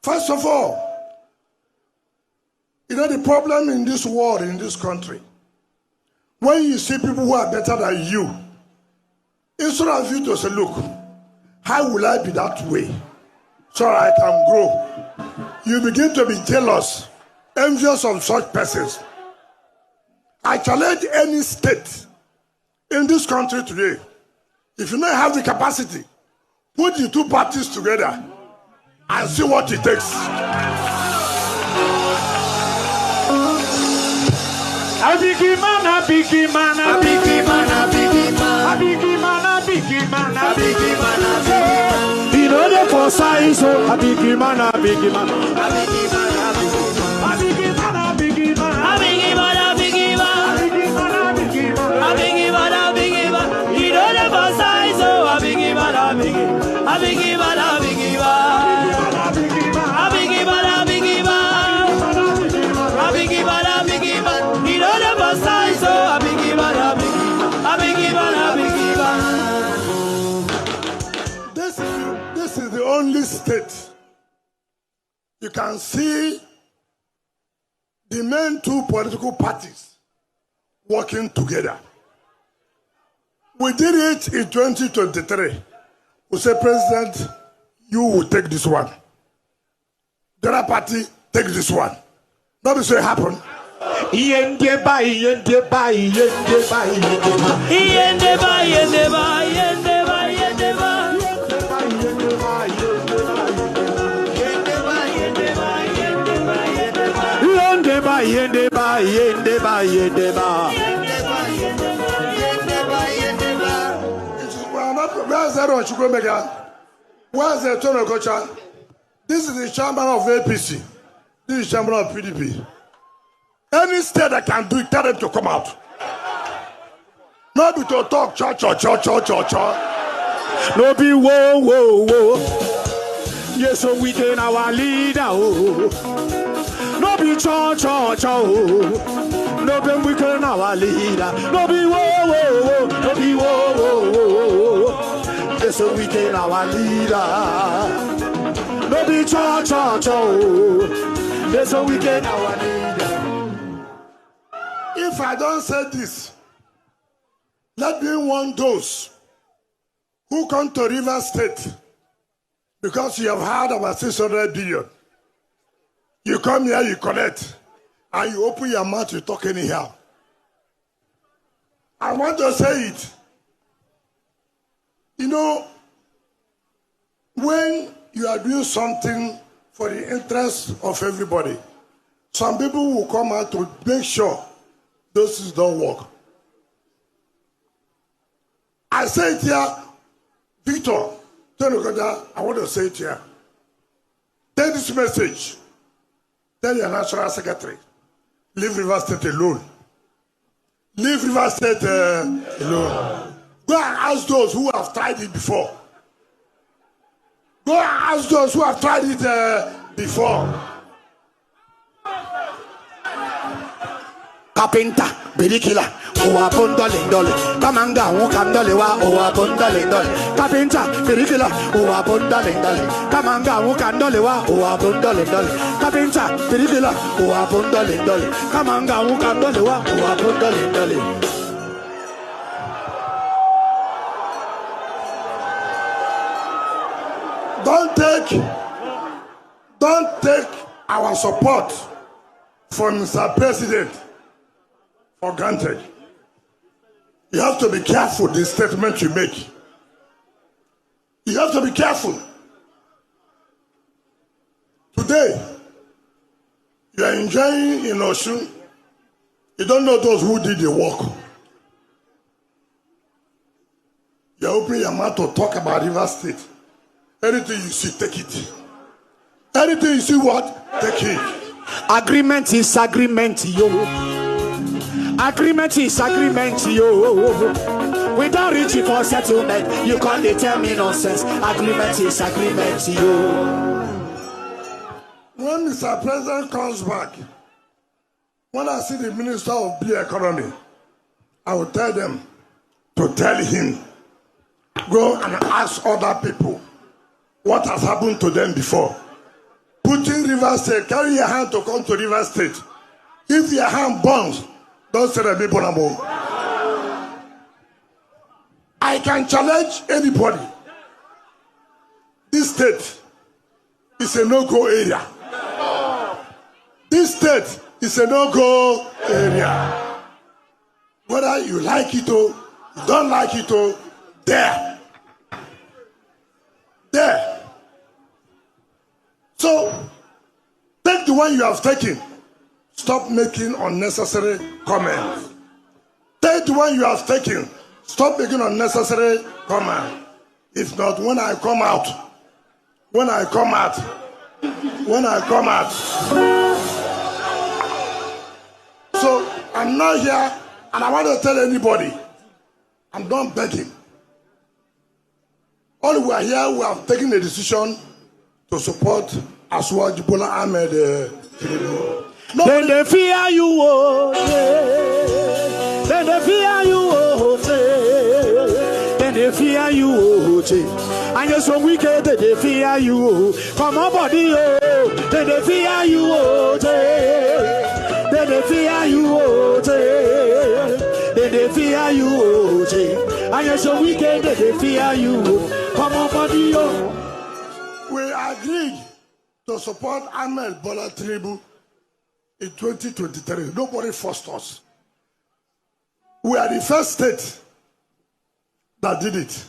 First of all, you know the problem in this world, in this country, when you see people who are better than you, instead of you to say, look, how will I be that way so I can grow? You begin to be jealous, envious of such persons. I challenge any state in this country today, if you don't have the capacity, put the two parties together and see what it takes. A biggie man, a biggie man, a biggie man, a biggie man, a biggie man, a biggie man, a biggie man, a biggie man. You know the for size, so a biggie man, a biggie man, a biggie man, a biggie man, a biggie man, a biggie man, a biggie man, a biggie man, a biggie man, a biggie man, a biggie man. You know the for size, so a biggie man, a biggie man, a biggie man, a biggie man. This is the only state you can see the main two political parties working together. We did it in 2023. We said, President, you will take this one. The other party, take this one. Nobody say it happened. Where's the Tono Kocha? This is the chairman of APC. This is the chairman of PDP. Any state that can do it, tell them to come out. Not be to talk cha. No be whoa. Yes, so we can our leader. Oh. No be cha. No be we can our leader. No be whoa. No be whoa. Yes, so we can our leader. No be cha. Yes, so we can our leader. If I don't say this, let me warn those who come to River State because you have heard about 600 billion. You come here, you collect, and you open your mouth, you talk anyhow. I want to say it. You know, when you are doing something for the interest of everybody, some people will come out to make sure those things don't work. I say it here, Victor, I want to say it here. Take this message. Tell your national secretary, leave River State alone. Leave River State alone. Go and ask those who have tried it before. Go and ask those who have tried it before. Kapinta, Birikila, Owa Pondole, Kamanga, Wukandalewa, Owa Pondole, Kapinta, Birikila, Owa Pondole, Kamanga, Wukandolewa, Owa Pondole, Kapinta, Birikila, Owa Pondole, Kamanga, Wukandolewa, Owa Pondole. Don't take our support from Mr. President for granted. You have to be careful the statement you make. You have to be careful. Today, you are enjoying in Osun. You don't know those who did the work. You are opening your mouth to talk about River State. Anything you see, take it. Anything you see, what? Take it. Agreement is agreement, yo. Agreement is agreement, yo. Without reaching for settlement, you can't determine nonsense. Agreement is agreement, yo. When Mr. President comes back, when I see the Minister of Blue Economy, I will tell them to tell him Go and ask other people what has happened to them before. Putting River State, carry your hand to come to River State. If your hand burns, don't say the people anymore. I can challenge anybody. This state is a no-go area. This state is a no-go area. Whether you like it or you don't like it or there. So, take the one you have taken. Stop making unnecessary comments. Take the one you have taken. Stop making unnecessary comments. If not, when I come out. So, I'm not here and I want to tell anybody, I'm not begging. All we are here, we have taken a decision to support Aswaj Bola Ahmed Tinubu. Then they fear you, then they fear you, then they fear you, and you're so wicked that they fear you. Come on, body, then they fear you, then they fear you, then they fear you, and you're so wicked that they fear you. Come on, body, we agreed to support Ahmed Bola Tinubu in 2023. Nobody forced us. We are the first state that did it.